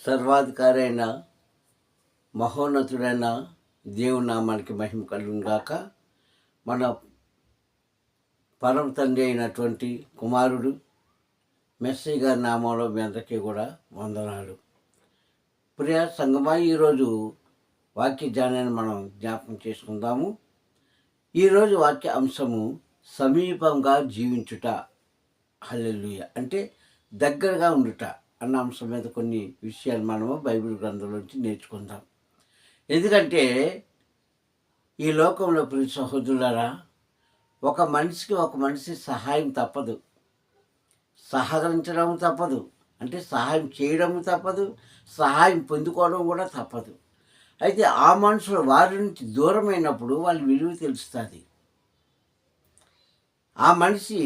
సర్వాధికారి అయిన మహోన్నతుడైన దేవుని నామానికి మహిమ కలుగును గాక. మన పరమ తండ్రి అయినటువంటి కుమారుడు మెస్సీ గారి నామంలో మీ అందరికీ కూడా వందనాలు. ప్రియ సంగమా, ఈరోజు వాక్య ధ్యానాన్ని మనం జ్ఞాపకం చేసుకుందాము. ఈరోజు వాక్య అంశము సమీపంగా జీవించుట. హల్లెలూయా అంటే దగ్గరగా ఉండుట అన్న అంశం మీద కొన్ని విషయాలు మనము బైబిల్ గ్రంథంలోంచి నేర్చుకుందాం. ఎందుకంటే ఈ లోకంలో ప్రతి సహోదరులారా, ఒక మనిషి సహాయం తప్పదు, సహకరించడం తప్పదు, అంటే సహాయం చేయడం తప్పదు, సహాయం పొందుకోవడం కూడా తప్పదు. అయితే ఆ మనుషులు వారి నుంచి దూరమైనప్పుడు వాళ్ళ విలువ తెలుస్తుంది. ఆ మనిషి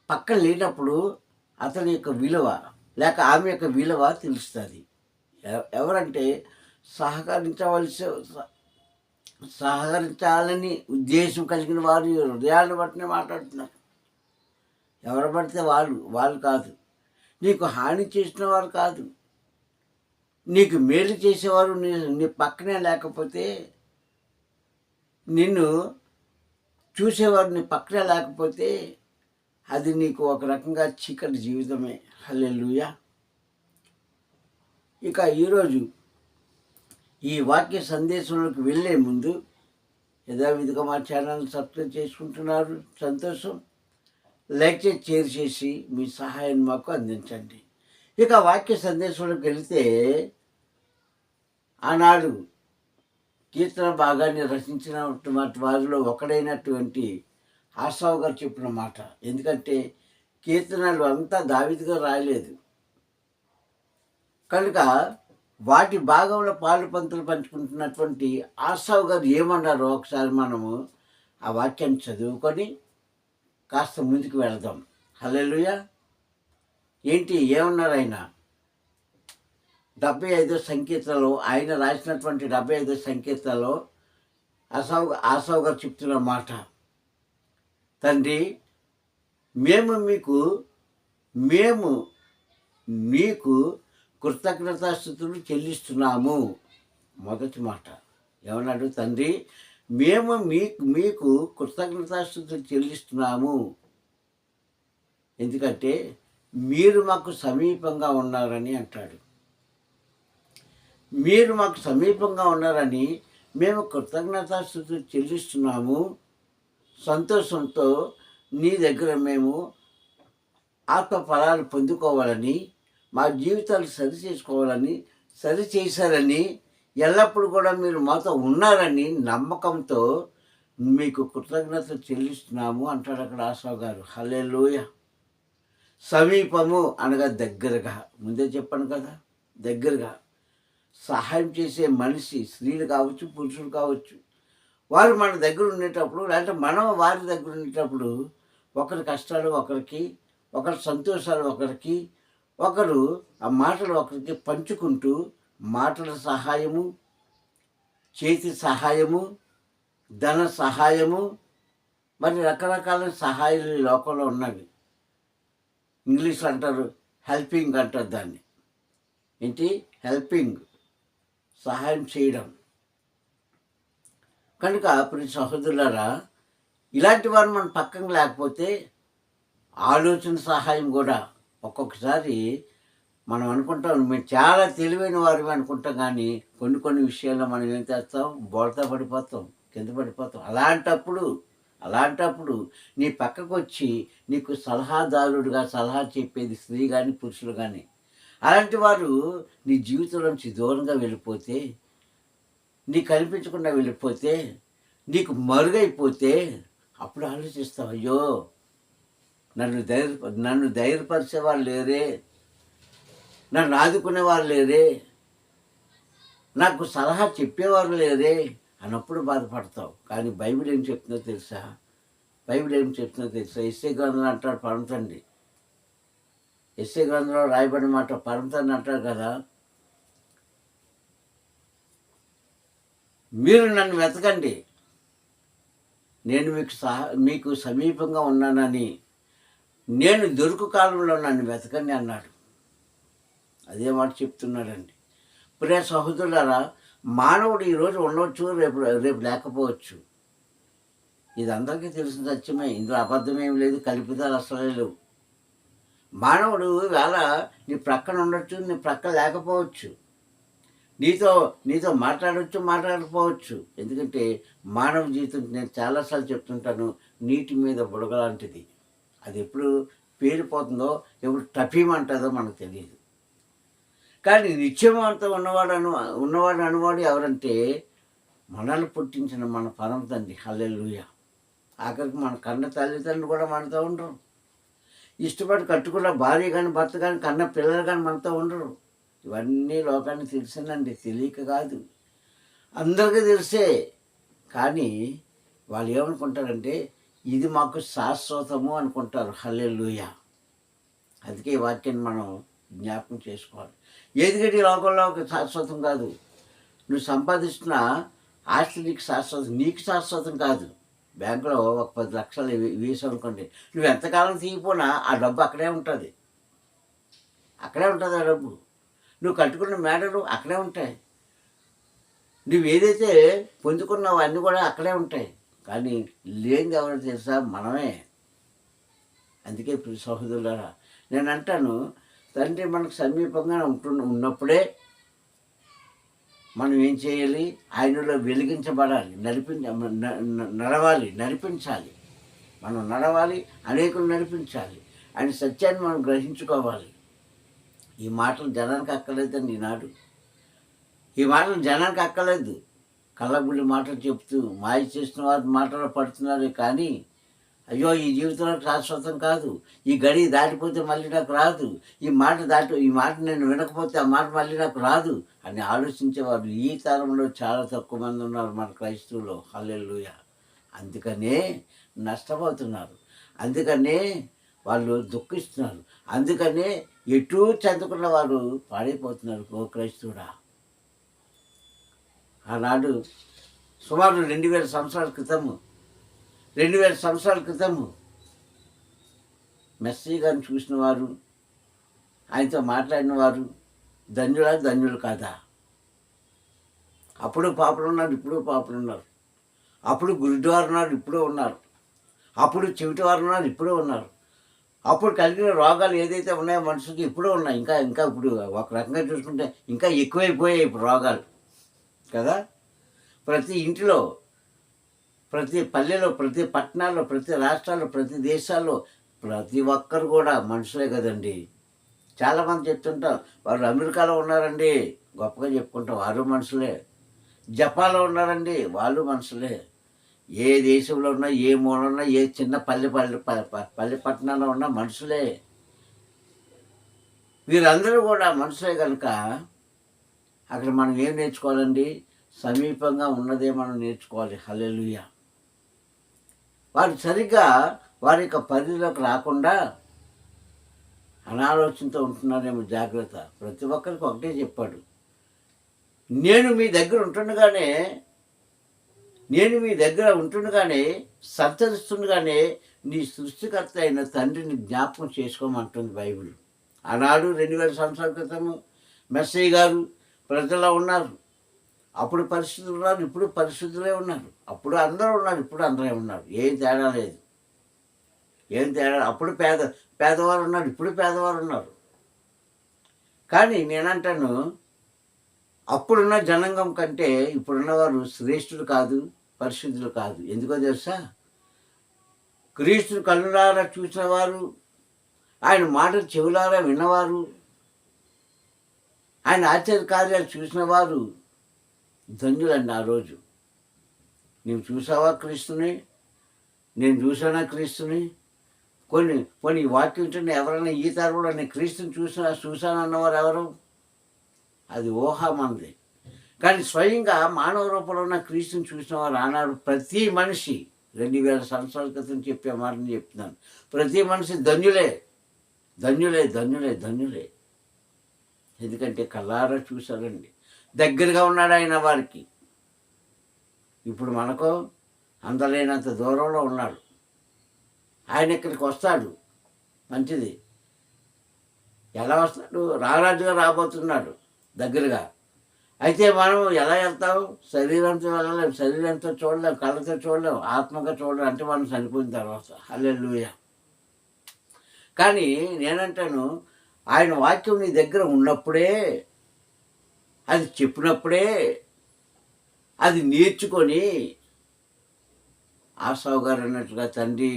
పక్కన లేనప్పుడు అతని యొక్క విలువ లేక ఆమె యొక్క విలువ తెలుస్తుంది. ఎవరంటే సహకరించాలని ఉద్దేశం కలిగిన వారు హృదయాలను బట్టినే మాట్లాడుతున్నారు. ఎవరు పడితే వాళ్ళు కాదు. నీకు హాని చేసిన వారు కాదు, నీకు మేలు చేసేవారు నీ పక్కనే లేకపోతే, నిన్ను చూసేవారు నీ పక్కనే లేకపోతే అది నీకు ఒక రకంగా చీకటి జీవితమే. హల్లెలూయా. ఇక ఈరోజు ఈ వాక్య సందేశంలోకి వెళ్ళే ముందు యథావిధిగా మా ఛానల్ సబ్స్క్రైబ్ చేసుకుంటున్నారు, సంతోషం. లైక్ చేసి షేర్ చేసి మీ సహాయాన్ని మాకు అందించండి. ఇక వాక్య సందేశంలోకి వెళితే, ఆనాడు కీర్తన భాగాన్ని రచించినటువంటి వారిలో ఒకడైనటువంటి ఆసావు గారు చెప్పిన మాట. ఎందుకంటే కీర్తనలు అంతా దావీదు గారు రాయలేదు కనుక వాటి భాగంలో పాలు పంతులు పంచుకుంటున్నటువంటి ఆసావు గారు ఏమన్నారో ఒకసారి మనము ఆ వాక్యాన్ని చదువుకొని కాస్త ముందుకు వెళదాం. హల్లెలూయా. ఏమన్నారు ఆయన? 75వ సంకీర్తనలో, ఆయన రాసినటువంటి 75వ సంకీర్తనలో ఆసావు గారు చెప్తున్న మాట, తండ్రి మేము నీకు కృతజ్ఞతాస్తుతులు చెల్లిస్తున్నాము. మొదటి మాట ఏమన్నాడు? తండ్రి మేము మీకు కృతజ్ఞతాస్తుతులు చెల్లిస్తున్నాము. ఎందుకంటే మీరు మాకు సమీపంగా ఉన్నారని అంటాడు. మీరు మాకు సమీపంగా ఉన్నారని మేము కృతజ్ఞతాస్తుతులు చెల్లిస్తున్నాము. సంతోషంతో నీ దగ్గర మేము ఆత్మ ఫలాలు పొందుకోవాలని, మా జీవితాలు సరిచేశారని, ఎల్లప్పుడూ కూడా మీరు మాతో ఉన్నారని నమ్మకంతో మీకు కృతజ్ఞతలు చెల్లిస్తున్నాము అంటాడు అక్కడ ఆసావు గారు. హల్లెలూయా. సమీపము అనగా దగ్గరగా, ముందే చెప్పాను కదా, దగ్గరగా సహాయం చేసే మనిషి, స్త్రీలు కావచ్చు, పురుషులు కావచ్చు, వారు మన దగ్గర ఉండేటప్పుడు, లేదంటే మనం వారి దగ్గర ఉండేటప్పుడు ఒకరి కష్టాలు ఒకరికి, ఒకరి సంతోషాలు ఒకరికి, ఒకరు ఆ మాటలు ఒకరికి పంచుకుంటూ, మాటల సహాయము, చేతి సహాయము, ధన సహాయము, మరి రకరకాల సహాయాలు ఈ లోకంలో ఉన్నవి. ఇంగ్లీష్లో అంటారు హెల్పింగ్ అంటారు దాన్ని. హెల్పింగ్, సహాయం చేయడం. కనుక ప్రతి సహోదరులారా, ఇలాంటి వారు మన పక్కన లేకపోతే ఆలోచన సహాయం కూడా ఒక్కొక్కసారి మనం అనుకుంటాం మేము చాలా తెలివైన వారు అనుకుంటాం, కానీ కొన్ని విషయాల్లో మనం ఏం చేస్తాం, బోల్తా పడిపోతాం, కింద పడిపోతాం. అలాంటప్పుడు నీ పక్కకు వచ్చి నీకు సలహాదారుడుగా సలహా చెప్పేది స్త్రీ కానీ పురుషులు కానీ, అలాంటి వారు నీ జీవితంలోంచి దూరంగా వెళ్ళిపోతే, నీకు కనిపించకుండా వెళ్ళిపోతే, నీకు మరుగైపోతే, అప్పుడు ఆలోచిస్తావు, అయ్యో నన్ను ధైర్యపరిచేవారు లేరే, నన్ను ఆదుకునేవారు లేరే, నాకు సలహా చెప్పేవారు లేరే అన్నప్పుడు బాధపడతావు. కానీ బైబిల్ ఏం చెప్తుందో తెలుసా? ఎస్ఏ గ్రంథంలో అంటాడు పరమతండ్రి, ఎస్ఏ గ్రంథంలో రాయబడిన మాట పరమతండ్రి అంటాడు కదా, మీరు నన్ను వెతకండి, నేను మీకు సమీపంగా ఉన్నానని, నేను దొరుకు కాలంలో నన్ను వెతకండి అన్నాడు. అదే మాట చెప్తున్నాడండి. ప్రియ సహోదరులారా, మానవుడు ఈరోజు ఉండవచ్చు, రేపు రేపు లేకపోవచ్చు. ఇది అందరికీ తెలిసిన సత్యమే. ఇందులో అబద్ధమేం లేదు, కల్పితాలు అసలే లేవు. మానవుడు వేళ నీ ప్రక్కన ఉండొచ్చు, నీ ప్రక్కన లేకపోవచ్చు. నీతో నీతో మాట్లాడవచ్చు, మాట్లాడకపోవచ్చు. ఎందుకంటే మానవ జీవితం నేను చాలాసార్లు చెప్తుంటాను, నీటి మీద బుడగ లాంటిది. అది ఎప్పుడు పేలిపోతుందో, ఎప్పుడు టపీమంటుందో మనకు తెలియదు. కానీ నిత్యమంతా ఉన్నవాడు అనువాడు ఎవరంటే మనల్ని పుట్టించిన మన పరమ తండ్రి. హల్లెలూయా. ఆఖరికి మన కన్న తల్లిదండ్రులు కూడా మనతో ఉండరు. ఇష్టపడి కట్టుకున్న భార్య కానీ భర్త కానీ కన్న పిల్లలు కానీ మనతో ఉండరు. ఇవన్నీ లోకానికి తెలిసిందండి, తెలియక కాదు, అందరికీ తెలిసే. కానీ వాళ్ళు ఏమనుకుంటారంటే ఇది మాకు శాశ్వతము అనుకుంటారు. హల్లెలూయా. అందుకే ఈ వాక్యాన్ని మనం జ్ఞాపకం చేసుకోవాలి. ఏదిగటి లోకంలో ఒక శాశ్వతం కాదు. నువ్వు సంపాదిస్తున్న ఆస్తి నీకు శాశ్వతం, నీకు శాశ్వతం కాదు. బ్యాంకులో ఒక 10 లక్షలు వేసావు అనుకోండి, నువ్వు ఎంతకాలం తీయపోయినా ఆ డబ్బు అక్కడే ఉంటుంది. అక్కడే ఉంటుంది ఆ డబ్బు. నువ్వు కట్టుకున్న మేడలు అక్కడే ఉంటాయి. నువ్వు ఏదైతే పొందుకున్నావో అన్నీ కూడా అక్కడే ఉంటాయి. కానీ లేనిది ఎవరో తెలుసా? మనమే. అందుకే సహోదరులారా, నేను అంటాను, తండ్రి మనకు సమీపంగా ఉన్నప్పుడే మనం ఏం చేయాలి? ఆయనలో వెలిగించబడాలి, నడిపించాలి. మనం నడవాలి, అనేకులు నడిపించాలి. ఆయన సత్యాన్ని మనం గ్రహించుకోవాలి. ఈ మాటలు జనానికి అక్కర్లేదండి ఈనాడు. ఈ మాటలు జనానికి అక్కర్లేదు. కళ్ళబుల్లి మాటలు చెప్తూ మాయ చేసిన వారి మాటలు పడుతున్నారు. కానీ అయ్యో ఈ జీవితంలో శాశ్వతం కాదు, ఈ గడి దాటిపోతే మళ్ళీ నాకు రాదు, ఈ మాట నేను వినకపోతే ఆ మాట మళ్ళీ నాకు రాదు అని ఆలోచించేవారు ఈ తరంలో చాలా తక్కువ మంది ఉన్నారు మన క్రైస్తవులు. హల్లెలూయా. అందుకనే నష్టపోతున్నారు, అందుకనే వాళ్ళు దుఃఖిస్తున్నారు, అందుకనే ఎటూ చెందుకున్న వారు పాడైపోతున్నారు. ఓ క్రైస్తవుడా, ఆనాడు సుమారు 2000 సంవత్సరాల క్రితము మెస్సీ గారిని చూసిన వారు, ఆయనతో మాట్లాడిన వారు ధన్యులు కాదా? అప్పుడు పాపలు ఉన్నారు, ఇప్పుడు పాపలు ఉన్నారు. అప్పుడు గురుద్వారు ఉన్నారు, ఇప్పుడు ఉన్నారు. అప్పుడు చెవిటివారు ఉన్నారు, ఇప్పుడు ఉన్నారు. అప్పుడు కలిగిన రోగాలు ఏదైతే ఉన్నాయో మనుషులకి ఇప్పుడు ఉన్నాయి. ఇంకా ఇప్పుడు ఒక రకంగా చూసుకుంటే ఇంకా ఎక్కువైపోయాయి ఇప్పుడు రోగాలు కదా. ప్రతి ఇంటిలో, ప్రతి పల్లెలో, ప్రతి పట్టణాల్లో, ప్రతి రాష్ట్రాల్లో, ప్రతి దేశాల్లో ప్రతి ఒక్కరు కూడా మనుషులే కదండి. చాలామంది చెప్తుంటాం వాళ్ళు అమెరికాలో ఉన్నారండి, గొప్పగా చెప్పుకుంటాం, వారు మనుషులే. జపాన్లో ఉన్నారండి, వాళ్ళు మనుషులే. ఏ దేశంలో ఉన్నా, ఏ మూల ఉన్నా, ఏ చిన్న పల్లె పట్టణాల్లో ఉన్నా మనుషులే. వీరందరూ కూడా మనుషులే కనుక అక్కడ మనం ఏం నేర్చుకోవాలండి? సమీపంగా ఉన్నదే మనం నేర్చుకోవాలి. హల్లెలూయా. వారు సరిగ్గా వారి యొక్క పరిధిలోకి రాకుండా అనాలోచనతో ఉంటున్నారేమో, జాగ్రత్త. ప్రతి ఒక్కరికి ఒకటే చెప్పాడు, నేను మీ దగ్గర ఉంటుండగానే సంచరిస్తుండగానే నీ సృష్టికర్త అయిన తండ్రిని జ్ఞాపకం చేసుకోమంటుంది బైబిల్. ఆనాడు 2000 సంవత్సరాల క్రితము మెస్సీ గారు ప్రజల్లో ఉన్నారు. అప్పుడు పరిశుద్ధులు ఉన్నారు, ఇప్పుడు పరిశుద్ధులే ఉన్నారు. అప్పుడు అందరూ ఉన్నారు, ఇప్పుడు అందరే ఉన్నారు. ఏం తేడా లేదు. అప్పుడు పేదవారు ఉన్నారు, ఇప్పుడు పేదవారు ఉన్నారు. కానీ నేనంటాను, అప్పుడున్న జనాంగం కంటే ఇప్పుడున్నవారు శ్రేష్ఠులు కాదు, పరిశుద్ధులు కాదు. ఎందుకో తెలుసా? క్రీస్తుని కళ్ళులారా చూసిన వారు, ఆయన మాటలు చెవులారా విన్నవారు, ఆయన ఆశ్చర్యకార్యాలు చూసిన వారు ధన్యులండి. ఆ రోజు నీవు చూసావా క్రీస్తుని? నేను చూసానా క్రీస్తుని? కొన్ని వాక్యం ఉంటే ఎవరైనా ఈ తరంలో నేను క్రీస్తుని చూశానన్నవారు ఎవరు? అది ఊహ మనది. కానీ స్వయంగా మానవ రూపంలో ఉన్న క్రీస్తుని చూసిన వారు ఆనాడు ప్రతి మనిషి, 2000 సంవత్సరాల క్రితం చెప్పే మాటని చెప్తున్నాను, ప్రతి మనిషి ధన్యులే. ఎందుకంటే కళ్ళారా చూశారండి, దగ్గరగా ఉన్నాడు ఆయన వారికి. ఇప్పుడు మనకు అందలేనంత దూరంలో ఉన్నాడు. ఆయన ఇక్కడికి వస్తాడు, మంచిది. ఎలా వస్తాడు? రారాజుగా రాబోతున్నాడు దగ్గరగా. అయితే మనం ఎలా వెళ్తాం? శరీరంతో వెళ్ళలేం, శరీరంతో చూడలేం, కళ్ళతో చూడలేం, ఆత్మగా చూడలేం. అంటే మనం చనిపోయిన తర్వాత. హల్లెలూయా. కానీ నేనంటాను, ఆయన వాక్యం నీ దగ్గర ఉన్నప్పుడే, అది చెప్పినప్పుడే, అది నేర్చుకొని ఆసావు గారు అన్నట్టుగా, తండ్రి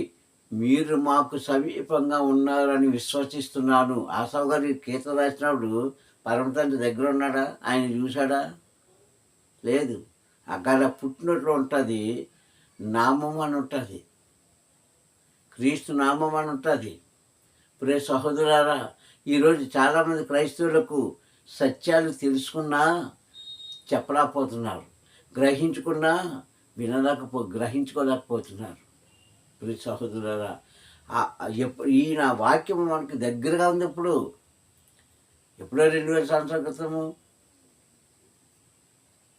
మీరు మాకు సమీపంగా ఉన్నారని విశ్వసిస్తున్నాను. ఆసావు గారు కీర్తన రాసినప్పుడు పరమ తండ్రి దగ్గర ఉన్నాడా? ఆయన చూశాడా? లేదు. అక్కడ పుట్టినట్లు ఉంటుంది, నామం అని ఉంటుంది, క్రీస్తు నామం అని ఉంటుంది. ప్రియ సహోదరులారా, ఈరోజు చాలామంది క్రైస్తవులకు సత్యాలు తెలుసుకున్నా చెప్పలేకపోతున్నారు, గ్రహించుకున్నా గ్రహించుకోలేకపోతున్నారు. ప్రియ సహోదరులారా, ఈయన వాక్యం మనకి దగ్గరగా ఉంది. ఎప్పుడో 2000 సంవత్సరాల క్రితము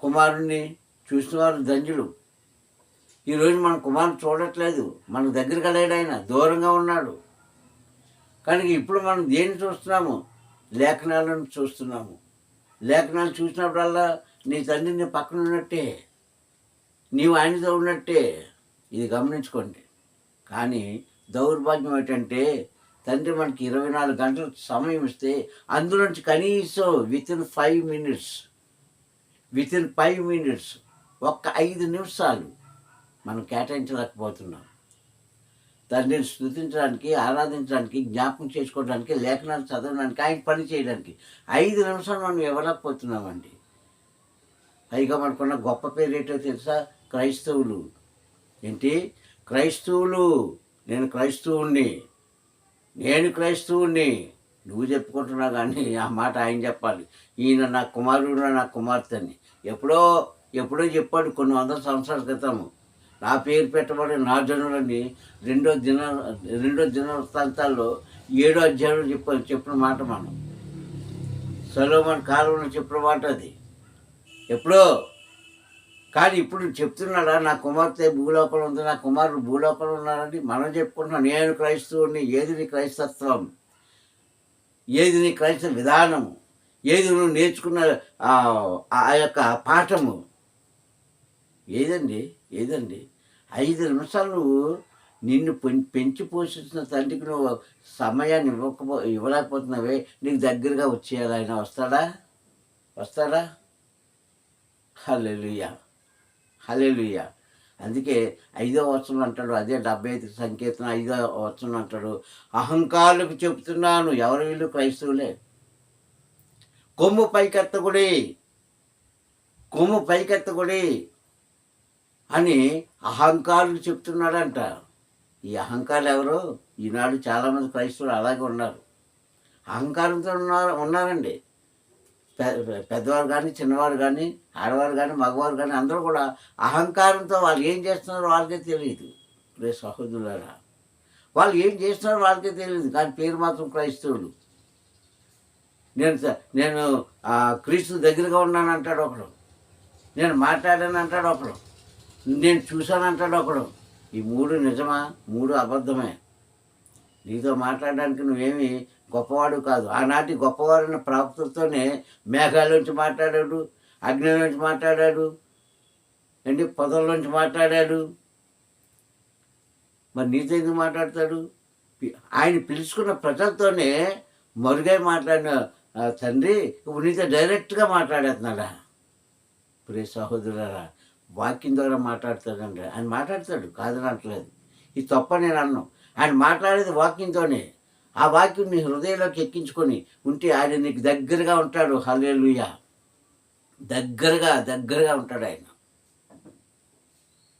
కుమారుణ్ణి చూసిన వారు ధన్యులు. ఈరోజు మన కుమారుని చూడట్లేదు, మన దగ్గరగా లేడు, ఆయన దూరంగా ఉన్నాడు. కానీ ఇప్పుడు మనం దేన్ని చూస్తున్నాము? లేఖనాలను చూస్తున్నాము. లేఖనాలు చూసినప్పుడల్లా నీ తండ్రి నీ పక్కన ఉన్నట్టే, నీవు ఆయనతో ఉన్నట్టే. ఇది గమనించుకోండి. కానీ దౌర్భాగ్యం ఏంటంటే, తండ్రి మనకి 24 గంటలు సమయం ఇస్తే అందులోంచి కనీసం వితిన్ 5 మినిట్స్ ఒక్క 5 నిమిషాలు మనం కేటాయించలేకపోతున్నాం. తండ్రిని స్తుతించడానికి, ఆరాధించడానికి, జ్ఞాపకం చేసుకోవడానికి, లేఖనాలు చదవడానికి, ఆయన పని చేయడానికి 5 నిమిషాలు మనం ఇవ్వలేకపోతున్నామండి. పైగా మనకున్న గొప్ప పేరు ఏంటో తెలుసా? క్రైస్తవులు. ఏంటి? క్రైస్తవులు. నేను క్రైస్తవుణ్ణి నువ్వు చెప్పుకుంటున్నావు, కానీ ఆ మాట ఆయన చెప్పాలి. ఈయన నా కుమారుడు, నా కుమార్తె అని ఎప్పుడో చెప్పాడు కొన్ని 100 సంవత్సరాల క్రితము. నా పేరు పెట్టబడి నా జనులని రెండో దినవృత్తాంతాల్లో 7వ అధ్యాయంలో చెప్పిన మాట మనం. సొలొమోను కాలంలో చెప్పిన మాట అది ఎప్పుడో. కానీ ఇప్పుడు చెప్తున్నాడా? నా కుమార్తె భూలోకంలో ఉంది, నా కుమారుడు భూలోకంలో ఉన్నారని మనం చెప్పుకుంటున్నాం. నేను క్రైస్తవుని. ఏది నీ క్రైస్తత్వం? ఏది నీ క్రైస్తవ విధానము? ఏది నువ్వు నేర్చుకున్న ఆ యొక్క పాఠము? ఏదండి? 5 నిమిషాలు నువ్వు నిన్ను పెంచి పోషిస్తున్న తండ్రికి నువ్వు సమయాన్ని ఇవ్వలేకపోతున్నావే. నీకు దగ్గరగా వచ్చేయాలి. ఆయన వస్తాడా? హల్లెలూయా. అందుకే 5వ వచనం అంటాడు, అదే 75 సంకీర్తన 5వ వచనం అంటాడు, అహంకారులకు చెప్తున్నాను. ఎవరు వీళ్ళు? క్రైస్తవులే. కొమ్ము పైకెత్తకుడి అని అహంకారులు చెప్తున్నాడంట. ఈ అహంకారులు ఎవరు? ఈనాడు చాలామంది క్రైస్తవులు అలాగే ఉన్నారు. అహంకారంతో ఉన్నారండి. పెద్దవారు కానీ, చిన్నవారు కానీ, ఆడవారు కానీ, మగవారు కానీ అందరూ కూడా అహంకారంతో వాళ్ళు ఏం చేస్తున్నారో వాళ్ళకే తెలియదు. రే సహోదరులారా, వాళ్ళు ఏం చేస్తున్నారో వాళ్ళకే తెలియదు, కానీ పేరు మాత్రం క్రైస్తవులు. నేను క్రీస్తు దగ్గరగా ఉన్నాను అంటాడు ఒకడు, నేను మాట్లాడాను అంటాడు ఒకడు, నేను చూశాను అంటాడు ఒకడు. ఈ 3 నిజమా? 3 అబద్ధమే. నీతో మాట్లాడడానికి నువ్వేమి గొప్పవాడు కాదు. ఆనాటి గొప్పవారైన ప్రవక్తలతోనే మేఘాల్లోంచి మాట్లాడాడు, అగ్నిలోంచి మాట్లాడాడు, పొదల్లోంచి మాట్లాడాడు. మరి నీతో ఎందుకు మాట్లాడతాడు? ఆయన పిలుచుకున్న ప్రజలతోనే మరుగై మాట్లాడిన తండ్రి ఇప్పుడు నీతో డైరెక్ట్గా మాట్లాడేస్తున్నాడా? ప్రియ సహోదరులారా, వాక్యం ద్వారా మాట్లాడతాడండి. ఆయన మాట్లాడతాడు, కాదని అనట్లేదు. ఇది తప్ప నేను అన్నాను. ఆయన మాట్లాడేది వాక్యంతోనే. ఆ వాక్యం నీ హృదయంలోకి ఎక్కించుకొని ఉంటే ఆయన నీకు దగ్గరగా ఉంటాడు. హల్లెలూయా. దగ్గరగా ఉంటాడు ఆయన.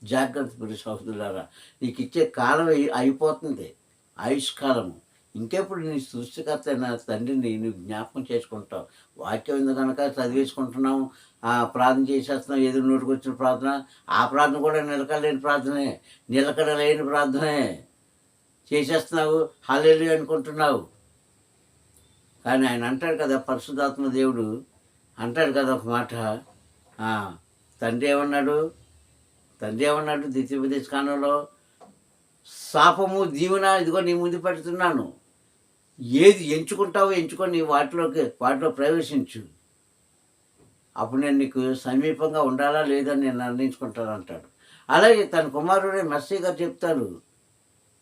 జాగ్రత్త ప్రియ సహోదరులారా, నీకు ఇచ్చే కాలం అయిపోతుంది, ఆయుష్కాలము. ఇంకెప్పుడు నీ సృష్టికర్త అయిన తండ్రిని నువ్వు జ్ఞాపకం చేసుకుంటావు. వాక్యం ఉంది కనుక చదివేసుకుంటున్నావు, ప్రార్థన చేసేస్తున్నావు, ఏదో నోటికి వచ్చిన ప్రార్థన. ఆ ప్రార్థన కూడా నిలకడలేని ప్రార్థనే చేసేస్తున్నావు. హల్లెలూయా అనుకుంటున్నావు. కానీ ఆయన అంటాడు కదా, పరిశుద్ధాత్మ దేవుడు అంటాడు కదా ఒక మాట. తండ్రి ఏమన్నాడు? ద్వితీయోపదేశకాండంలో, శాపము దీవెన ఇదిగో నీ ముందు పెడుతున్నాను, ఏది ఎంచుకుంటావో ఎంచుకొని వాటిలో ప్రవేశించు. అప్పుడు నేను నీకు సమీపంగా ఉండాలా లేదా నేను నిర్ణయించుకుంటాను అంటాడు. అలాగే తన కుమారుడే మెస్సీ గారు చెప్తారు.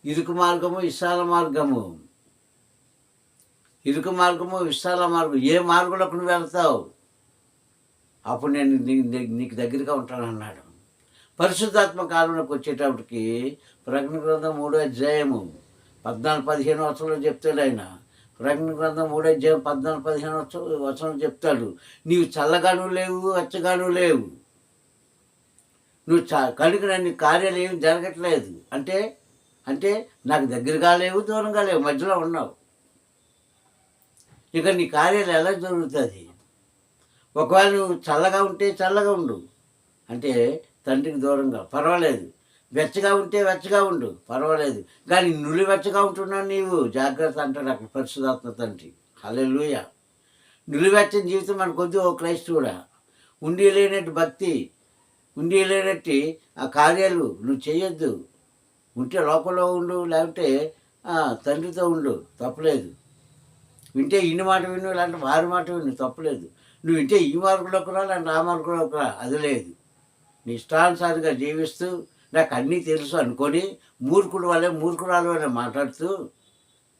ఇరుకు మార్గము, విశాల మార్గము. ఇరుకు మార్గము, విశాల మార్గం. ఏ మార్గంలోకి నువ్వు వెళ్తావు? అప్పుడు నేను నీకు దగ్గరగా ఉంటానన్నాడు. పరిశుద్ధాత్మ కాలంలోకి వచ్చేటప్పటికి ప్రకటన గ్రంథం 3వ అధ్యాయము 14-15 వచనంలో చెప్తాడు ఆయన. ప్రకటన గ్రంథం 3వ అధ్యాయం 14-15 వచనం చెప్తాడు. నీవు చల్లగాను లేవు, వెచ్చగాను లేవు. నువ్వు కనుక నీ కార్యాలు ఏమి జరగట్లేదు. అంటే నాకు దగ్గరగా లేవు, దూరంగా లేవు, మధ్యలో ఉన్నావు. ఇక నీ కార్యాలు ఎలా జరుగుతుంది? ఒకవేళ నువ్వు చల్లగా ఉంటే చల్లగా ఉండు, అంటే తండ్రికి దూరంగా పర్వాలేదు. వెచ్చగా ఉంటే వెచ్చగా ఉండు, పర్వాలేదు. కానీ నులివెచ్చగా ఉంటున్నావు నీవు, జాగ్రత్త అంటాడు అక్కడ పరిశుద్ధాత్మ తండ్రి. హల్లెలూయా. నులివెచ్చని జీవితం మనకొద్దు ఓ క్రైస్తవుడా. ఉండి లేనట్టు భక్తి, ఉండి లేనట్టు ఆ కార్యాలు నువ్వు చేయొద్దు. ఉంటే లోపల ఉండు, లేకపోతే తండ్రితో ఉండు, తప్పలేదు. వింటే ఇన్ని మాట విను, లేదంటే వారి మాట విను, తప్పలేదు. నువ్వు వింటే ఈ మార్గంలోకి రా, లేదంటే ఆ మార్గంలోకి రా, అది లేదు. నీ ఇష్టానుసారంగా జీవిస్తూ నాకు అన్నీ తెలుసు అనుకొని మూర్ఖురాలు వల్లే మాట్లాడుతూ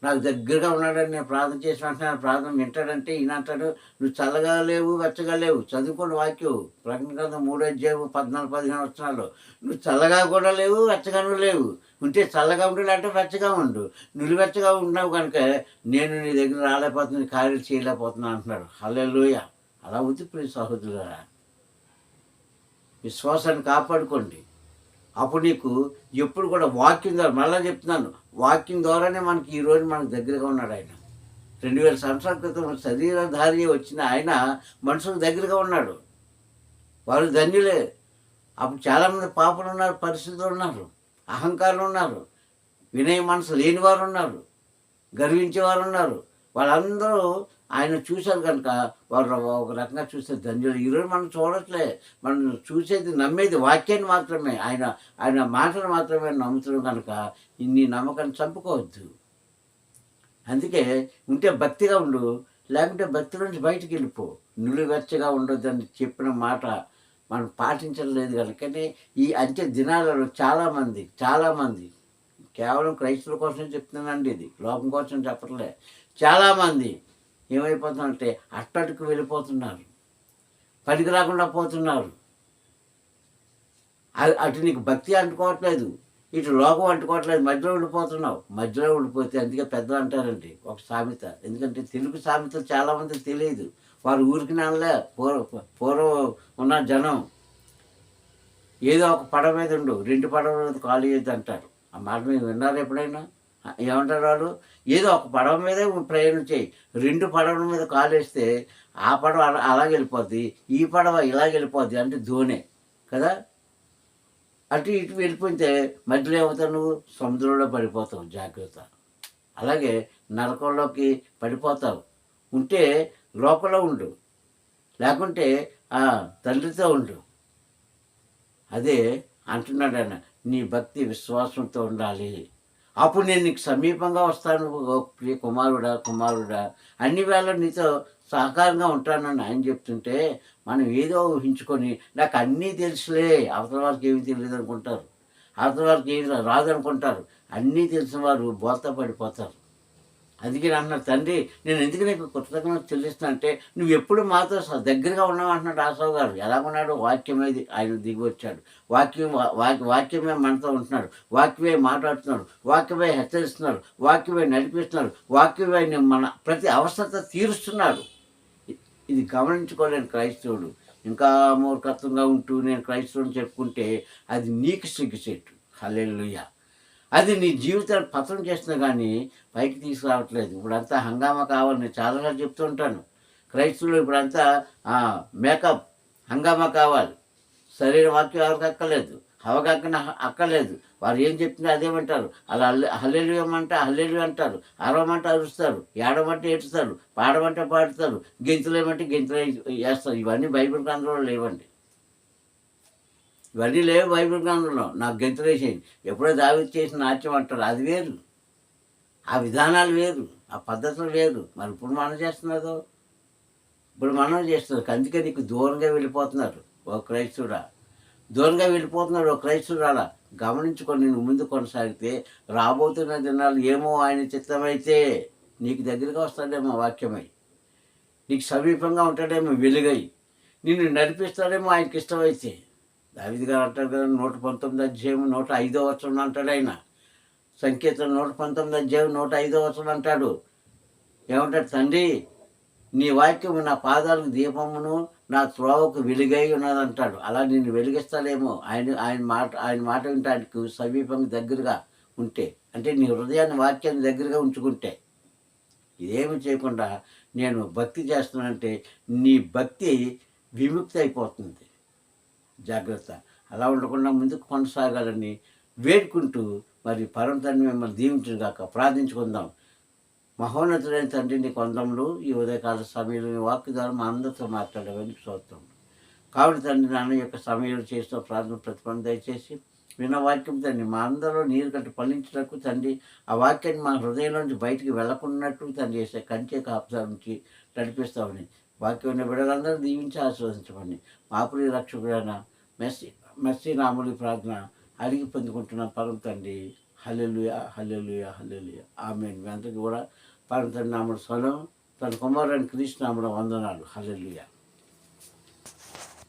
నాకు దగ్గరగా ఉన్నాడని నేను ప్రార్థన చేసిన వెంటనే ప్రార్థన వింటాడంటే ఈయన అంటాడు, నువ్వు చల్లగా లేవు, వెచ్చగా లేవు. చదువుకోండి వాక్యం. ప్రకటన గ్రంథం 3వ అధ్యాయం 14-15 వచనాలు. నువ్వు చల్లగా కూడా లేవు, వెచ్చగాను లేవు. ఉంటే చల్లగా ఉండు, లేదంటే వెచ్చగా ఉండు. నులివెచ్చగా ఉన్నావు కనుక నేను నీ దగ్గర రాలేకపోతున్నా, కార్యాలు చేయలేకపోతున్నా అంటున్నాడు. హల్లెలూయా. అలా ఉంది ప్రియ సహోదరులారా. విశ్వాసాన్ని కాపాడుకోండి. అప్పుడు నీకు ఎప్పుడు కూడా వాక్యం ద్వారా, మళ్ళీ చెప్తున్నాను, వాక్యం ద్వారానే మనకి ఈరోజు మనకు దగ్గరగా ఉన్నాడు ఆయన. 2000 సంవత్సరాల క్రితం శరీరధారి వచ్చిన ఆయన మనుషులకు దగ్గరగా ఉన్నాడు. వారు ధన్యులే. అప్పుడు చాలామంది పాపలు ఉన్నారు, పరిస్థితులు ఉన్నారు, అహంకారులు ఉన్నారు, వినయ మనసు లేని వారు ఉన్నారు, గర్వించేవారు ఉన్నారు. వాళ్ళందరూ ఆయన చూశారు కనుక వారు ఒక రకంగా చూస్తే ధన్యులు. ఈరోజు మనం చూడట్లే. మనం చూసేది, నమ్మేది వాక్యాన్ని మాత్రమే. ఆయన మాటలు మాత్రమే నమ్ముతున్నాం కనుక నీ నమ్మకాన్ని చంపుకోవద్దు. అందుకే ఉంటే భక్తిగా ఉండు, లేకుంటే భక్తి నుంచి బయటికి వెళ్ళిపో. నిలువెచ్చగా ఉండొద్దని చెప్పిన మాట మనం పాటించలేదు కనుకనే ఈ అంత్య దినాలలో చాలామంది కేవలం క్రైస్తవుల కోసం చెప్తున్నానండి, ఇది లోకం కోసం చెప్పట్లే. చాలామంది ఏమైపోతుందంటే అట్టడుకు వెళ్ళిపోతున్నారు, పనికి రాకుండా పోతున్నారు. అటు నీకు భక్తి అంటుకోవట్లేదు, ఇటు లోకం అంటుకోవట్లేదు, మధ్యలో ఉండిపోతున్నావు. మధ్యలో ఉండిపోతే అందుకే పెద్దలు అంటారండి ఒక సామెత. ఎందుకంటే తెలుగు సామెతలు చాలామందికి తెలియదు. వారు ఊరికి నాలే పూర్వం ఉన్న జనం ఏదో ఒక పడవ మీద ఉండు, 2 పడవల మీద కాలు వేయద్దు అంటారు. ఆ మాట మీరు విన్నారు ఎప్పుడైనా? ఏమంటారు వాళ్ళు? ఏదో ఒక పడవ మీదే ప్రయాణం చేయి. 2 పడవల మీద కాలేస్తే ఆ పడవ అలాగే వెళ్ళిపోద్ది, ఈ పడవ ఇలాగ వెళ్ళిపోద్ది. అంటే ధోనే కదా. అటు ఇటు వెళ్ళిపోతే మధ్యలో ఏమవుతావు నువ్వు? సముద్రంలో పడిపోతావు. జాగ్రత్త. అలాగే నరకంలోకి పడిపోతావు. ఉంటే లోపల ఉండు, లేకుంటే తండ్రితో ఉండు. అదే అంటున్నాడు ఆయన, నీ భక్తి విశ్వాసంతో ఉండాలి. అప్పుడు నేను నీకు సమీపంగా వస్తాను ప్రియ కుమారుడా, అన్ని వేళ నీతో సహకారంగా ఉంటానని ఆయన చెప్తుంటే మనం ఏదో ఊహించుకొని నాకు అన్నీ తెలుసులే, అవతల వారికి ఏమీ తెలియదు అనుకుంటారు, అవతల వారికి ఏమి రాదనుకుంటారు. అన్నీ తెలిసిన వారు బోల్తా పడిపోతారు. అందుకే అన్నాడు తండ్రి, నేను ఎందుకు నీకు కృతజ్ఞత చెల్లిస్తున్నా అంటే నువ్వు ఎప్పుడు మాతో దగ్గరగా ఉన్నావు అంటున్నాడు రాసావు గారు. ఎలాగున్నాడు? వాక్యమేది ఆయన దిగి వచ్చాడు. వాక్యమే మనతో ఉంటున్నాడు, వాక్యమే మాట్లాడుతున్నాడు, వాక్యమే హెచ్చరిస్తున్నాడు, వాక్యమే నడిపిస్తున్నాడు, వాక్యమే మన ప్రతి అవసరత తీరుస్తున్నాడు. ఇది గమనించుకోలేని క్రైస్తవుడు ఇంకా మూర్ఖత్వంగా ఉంటూ నేను క్రైస్తవుని చెప్పుకుంటే అది నీకు సిగ్గుచేటు. హల్లెలూయా. అది నీ జీవితాన్ని పతనం చేస్తున్నా కానీ పైకి తీసుకురావట్లేదు. ఇప్పుడంతా హంగామా కావాలని నేను చాలాసార్లు చెప్తూ ఉంటాను. క్రైస్తవులు ఇప్పుడంతా మేకప్, హంగామా కావాలి. శరీర వాక్యం ఎవరికి అక్కర్లేదు, అవగాహన అక్కర్లేదు. వారు ఏం చెప్తున్నా అదేమంటారు. అలా హల్లెలూయా అంటే హల్లెలూయా అంటారు, అరవమంటే అరుస్తారు, ఏడమంటే ఏడుస్తారు, పాడమంటే పాడుతారు, గెంతులేమంటే గెంతులు వేస్తారు. ఇవన్నీ బైబిల్ గ్రంథంలో లేవండి. ఇవన్నీ లేవు బైబిల్ గ్రంథంలో. నాకు గెంతులేసేయండి, ఎప్పుడో దావీదు చేసిన నాట్యం అంటారు, అది వేరు. ఆ విధానాలు వేరు, ఆ పద్ధతులు వేరు. మరి ఇప్పుడు మనం చేస్తున్నదో, ఇప్పుడు మనం చేస్తున్నారు. అందుకే నీకు దూరంగా వెళ్ళిపోతున్నారు ఓ క్రైస్తవుడా. దూరంగా వెళ్ళిపోతున్నాడు ఓ క్రైస్తవురాలా. గమనించుకొని నువ్వు ముందు కొనసాగితే రాబోతున్న దినాలు ఏమో ఆయన చిత్తమైతే నీకు దగ్గరగా వస్తాడేమో వాక్యమై. నీకు సమీపంగా ఉంటాడేమో వెలుగై. నిన్ను నడిపిస్తాడేమో ఆయనకి ఇష్టమైతే. దావీదు గారు అంటారు కదా 119 అధ్యాయం 105 వచనం అంటాడు ఆయన. సంకీర్తన 119 అధ్యాయం 105 వచనం అంటాడు. ఏమంటాడు? తండ్రి నీ వాక్యము నా పాదాలకు దీపమును నా త్రోవకు వెలుగై ఉన్నదంటాడు. అలా నిన్ను వెలిగిస్తాడేమో ఆయన మాట వినటానికి సమీపంగా దగ్గరగా ఉంటే. అంటే నీ హృదయాన్ని వాక్యాన్ని దగ్గరగా ఉంచుకుంటే. ఇదేమి చేయకుండా నేను భక్తి చేస్తున్నానంటే నీ భక్తి విముక్తి అయిపోతుంది. జాగ్రత్త. అలా ఉండకుండా ముందుకు కొనసాగాలని వేడుకుంటూ మరి పరమ తండ్రి మిమ్మల్ని దీవించును గాక. ప్రార్థించుకుందాం. మహోన్నతుడైన తండ్రి నీ కొందములు ఈ ఉదయకాల సమయంలో నీ వాక్కు ద్వారా మా అందరితో మాట్లాడేవని చూస్తాం. కాబట్టి తండ్రి నాన్న యొక్క సమయంలో చేసిన ప్రార్థన ప్రతిఫలం దయచేసి విన్న వాక్యం తండ్రి మా అందరిలో నీరు కట్టి ఫలించినట్టు తండ్రి ఆ వాక్యాన్ని మా హృదయంలోంచి బయటికి వెళ్ళకున్నట్టు తండ్రి చేసే కంచె కాపుదా నుంచి నడిపిస్తామని వాక్యం బిడ్డలందరూ దీవించి ఆశీర్వదించమని మా ప్రియ రక్షకుడైన మెస్సీ నామూలి ప్రార్థన అడిగి పొందుకుంటున్నాం పరమ తండ్రి. హల్లెలూయా హల్లెలూయా హల్లెలూయా ఆమేన్. మీ అందరికీ కూడా పరమ తండ్రి నామములో సలాం, తన కుమారుని క్రీస్తు నామములో వందనాలు. హల్లెలూయా.